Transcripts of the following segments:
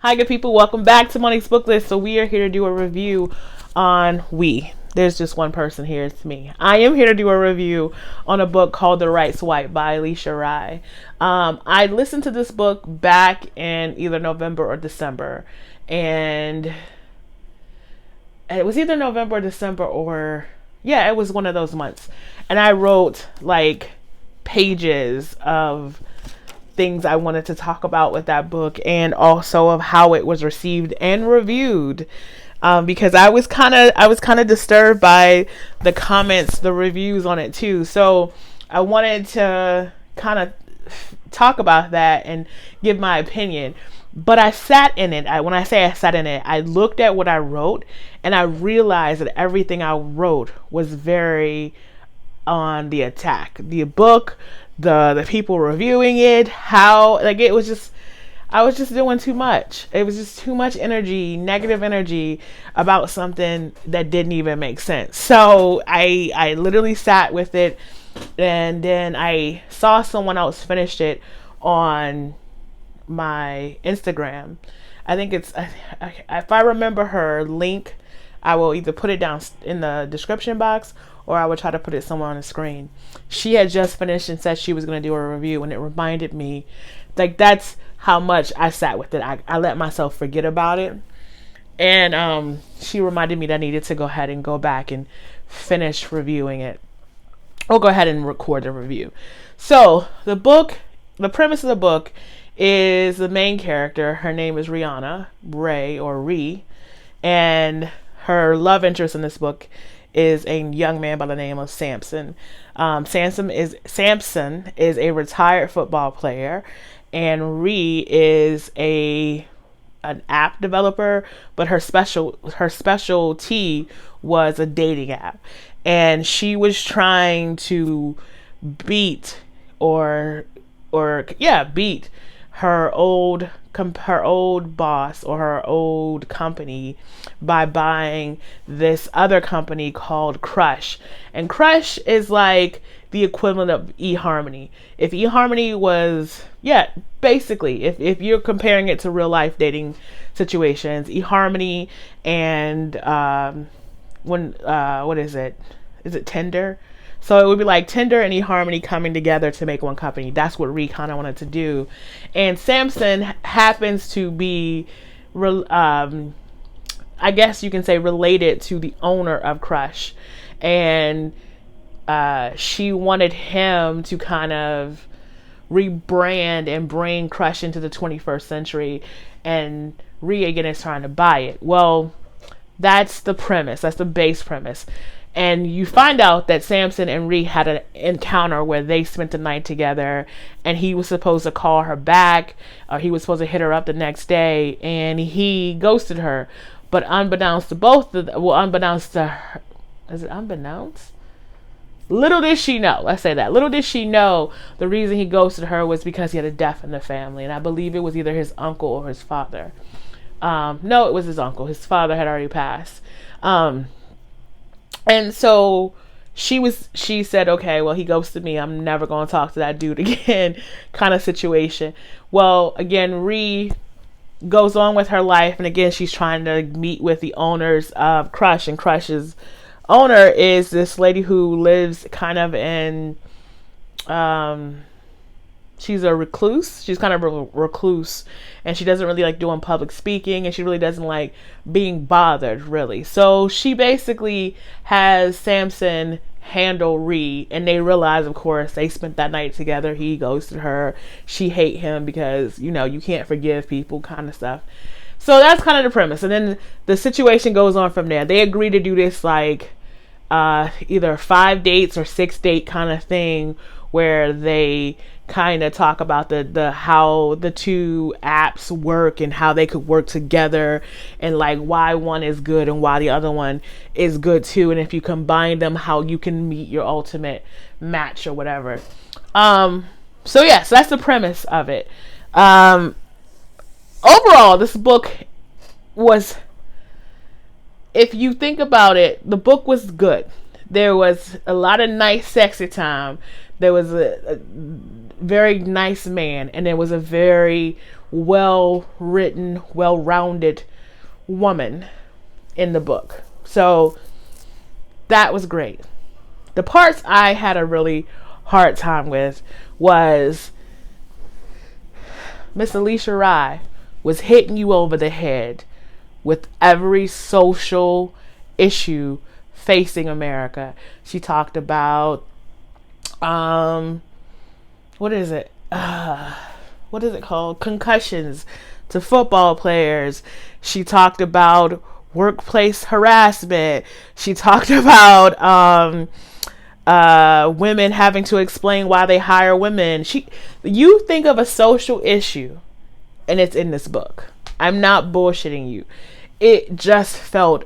Hi, good people. Welcome back to Monique's Book List. So we are here to do a review on There's just one person here. It's me. I am here to do a review on a book called The Right Swipe by Alicia Rai. I listened to this book back in either November or December. And it was either November or December it was one of those months. And I wrote like pages of things I wanted to talk about with that book, and also of how it was received and reviewed, because I was kind of disturbed by the comments, the reviews on it too. So I wanted to kind of talk about that and give my opinion. But I sat in it. When I say I sat in it, I looked at what I wrote and I realized that everything I wrote was very on the attack. The book, the people reviewing it, how it was just, I was just doing too much. It was just too much energy, negative energy about something that didn't even make sense. So I literally sat with it, and then I saw someone else finished it on my Instagram. I think it's, if I remember her link, I will either put it down in the description box, or I would try to put it somewhere on the screen. She had just finished and said she was going to do a review, and it reminded me, that's how much I sat with it. I let myself forget about it. And she reminded me that I needed to go ahead and go back and finish reviewing it. Or go ahead and record the review. So the premise of the book is the main character. Her name is Ree, and her love interest in this book is a young man by the name of Samson. Samson is a retired football player, and Ree is an app developer, but her specialty was a dating app, and she was trying to beat her old boss or her old company by buying this other company called Crush. And Crush is like the equivalent of eHarmony. If eHarmony was, basically, if you're comparing it to real life dating situations, eHarmony and what is it? Is it Tinder? So it would be like Tinder and eHarmony coming together to make one company. That's what Ree kind of wanted to do. And Samson happens to be, I guess you can say, related to the owner of Crush. And she wanted him to kind of rebrand and bring Crush into the 21st century. And Ree, again, is trying to buy it. Well, that's the premise. That's the base premise. And you find out that Samson and Ree had an encounter where they spent the night together, and he was supposed to call her back, or he was supposed to hit her up the next day, and he ghosted her. But unbeknownst to unbeknownst to her, is it unbeknownst? Little did she know, let's say that. Little did she know the reason he ghosted her was because he had a death in the family, and I believe it was either his uncle or his father. No, it was his uncle. His father had already passed. And so she said, okay, well, he ghosted me. I'm never going to talk to that dude again, kind of situation. Well, again, Ree goes on with her life. And again, she's trying to meet with the owners of Crush. And Crush's owner is this lady who lives kind of in, she's a recluse. She's kind of a recluse, and she doesn't really like doing public speaking, and she really doesn't like being bothered, really. So she basically has Samson handle Ree, and they realize, of course, they spent that night together. He ghosted her. She hate him because, you can't forgive people, kind of stuff. So that's kind of the premise. And then the situation goes on from there. They agree to do this like either 5 dates or 6 date kind of thing, where they kind of talk about the how the two apps work and how they could work together, and like why one is good and why the other one is good too, and if you combine them, how you can meet your ultimate match or whatever. So that's the premise of it. Overall, this book was, if you think about it, the book was good. There was a lot of nice sexy time. There was a very nice man, and there was a very well-written, well-rounded woman in the book. So that was great. The parts I had a really hard time with was Miss Alicia Rye was hitting you over the head with every social issue facing America. She talked about what is it called? Concussions to football players. She talked about workplace harassment. She talked about women having to explain why they hire women. You think of a social issue and it's in this book. I'm not bullshitting you. It just felt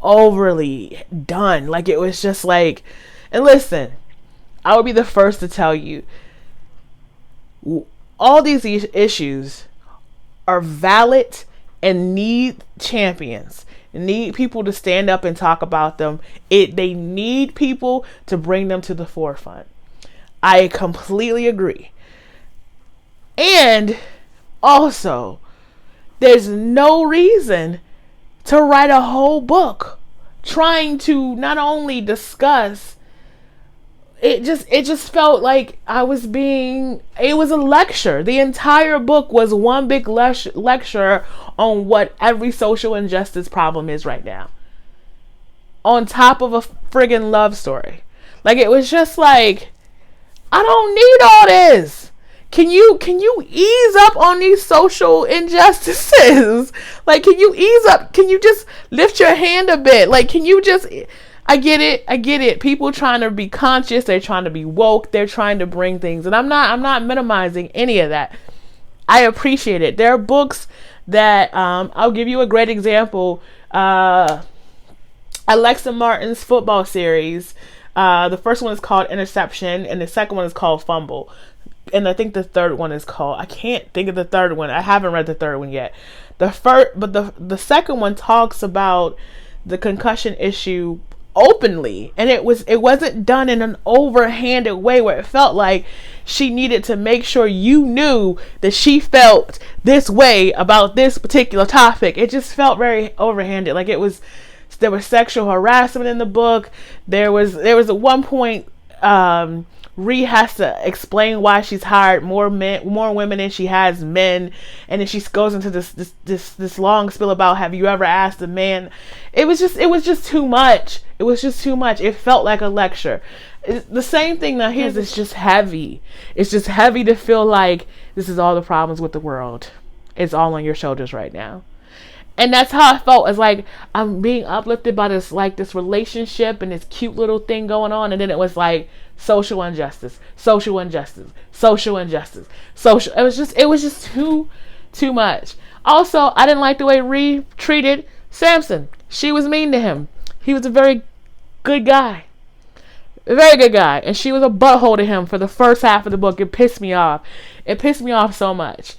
overly done. Like it was just like, and listen, I would be the first to tell you, all these issues are valid and need champions. Need people to stand up and talk about them. They need people to bring them to the forefront. I completely agree. And also, there's no reason to write a whole book trying to not only discuss it just felt like it was a lecture. The entire book was one big lecture on what every social injustice problem is right now. On top of a friggin' love story. Like, it was just like, I don't need all this. Can you ease up on these social injustices? Like, can you ease up? Can you just lift your hand a bit? Like, can you just... I get it. People trying to be conscious, they're trying to be woke, they're trying to bring things, and I'm not minimizing any of that. I appreciate it. There are books that I'll give you a great example. Alexa Martin's football series. The first one is called Interception, and the second one is called Fumble. And I think the third one is called, I can't think of the third one. I haven't read the third one yet. The second one talks about the concussion issue openly, and it wasn't done in an overhanded way where it felt like she needed to make sure you knew that she felt this way about this particular topic. It just felt very overhanded. Like there was sexual harassment in the book. There was at one point Ree has to explain why she's hired more women than she has men, and then she goes into this long spiel about, have you ever asked a man? It was just too much. It was just too much. It felt like a lecture. The same thing now here is, it's just heavy. It's just heavy to feel like this is all the problems with the world. It's all on your shoulders right now. And that's how I felt. It's like I'm being uplifted by this relationship and this cute little thing going on, and then it was like social injustice. It was just too much. Also, I didn't like the way Ree treated Samson. She was mean to him. He was a very good guy. A very good guy. And she was a butthole to him for the first half of the book. It pissed me off. It pissed me off so much.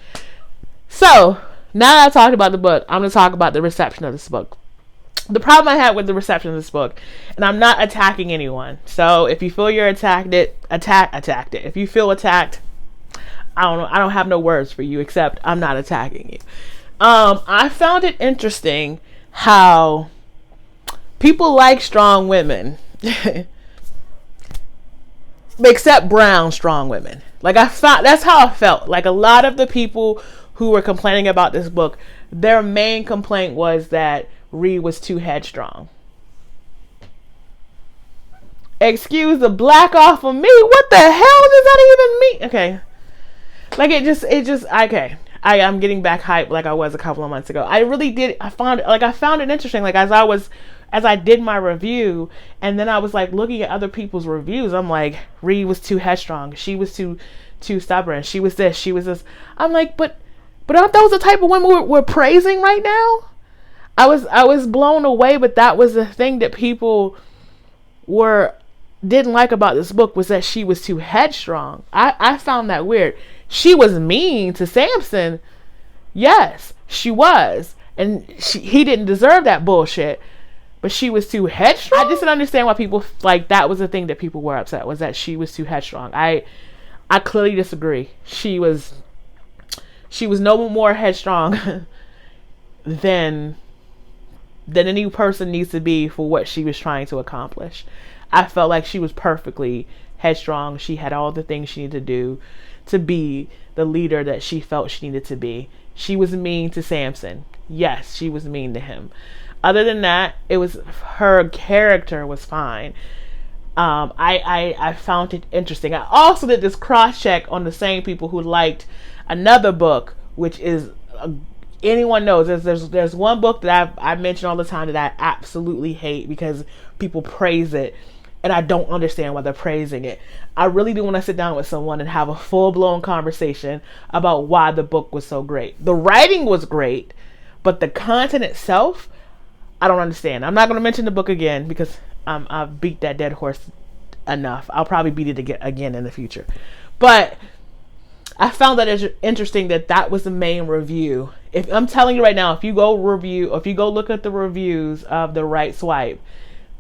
So, now that I've talked about the book, I'm going to talk about the reception of this book. The problem I had with the reception of this book, and I'm not attacking anyone. So, if you feel you're attacked it. If you feel attacked, I don't know. I don't have no words for you except I'm not attacking you. I found it interesting how people like strong women, except brown strong women. Like, that's how I felt. Like, a lot of the people who were complaining about this book, their main complaint was that Ree was too headstrong. Excuse the black off of me. What the hell does that even mean? Okay. Like, okay. I'm getting back hyped like I was a couple of months ago. I really did. I found it interesting. Like, as I did my review, and then I was like looking at other people's reviews, I'm like, Ree was too headstrong. She was too stubborn. She was this. She was this. I'm like, but aren't those the type of women we're praising right now? I was blown away, but that was the thing that people didn't like about this book, was that she was too headstrong. I found that weird. She was mean to Samson. Yes, she was. And he didn't deserve that bullshit. But she was too headstrong? I just didn't understand why people, like, that was the thing that people were upset, was that she was too headstrong. I clearly disagree. She was She was no more headstrong than any person needs to be for what she was trying to accomplish. I felt like she was perfectly headstrong. She had all the things she needed to do to be the leader that she felt she needed to be. She was mean to Samson. Yes, she was mean to him. Other than that, it was, her character was fine. I found it interesting. I also did this cross check on the same people who liked another book, which is anyone knows there's one book that I mention all the time that I absolutely hate because people praise it, and I don't understand why they're praising it. I really do want to sit down with someone and have a full-blown conversation about why the book was so great. The writing was great, but the content itself, I don't understand. I'm not going to mention the book again because I've beat that dead horse enough. I'll probably beat it again in the future. But I found that interesting that was the main review. If I'm telling you right now, if you go look at the reviews of The Right Swipe,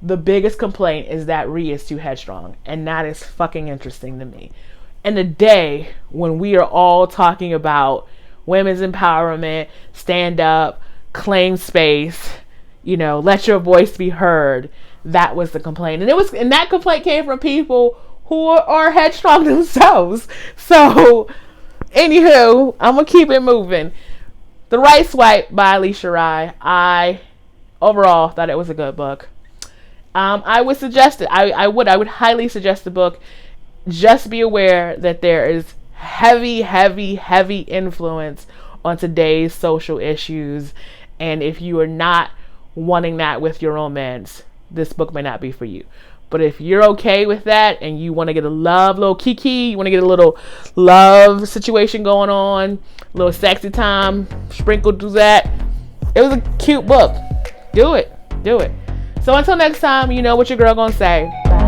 the biggest complaint is that Rhea is too headstrong. And that is fucking interesting to me. In a day when we are all talking about women's empowerment, stand up, claim space, let your voice be heard, that was the complaint. And that complaint came from people who are headstrong themselves. So, anywho, I'm going to keep it moving. The Right Swipe by Alicia Rai. I overall thought it was a good book. I would suggest it. I would highly suggest the book. Just be aware that there is heavy, heavy, heavy influence on today's social issues. And if you are not wanting that with your romance, this book may not be for you. But if you're okay with that and you want to get a little kiki, you want to get a little love situation going on, a little sexy time sprinkled through that, it was a cute book. Do it. So until next time, you know what your girl gonna say. Bye.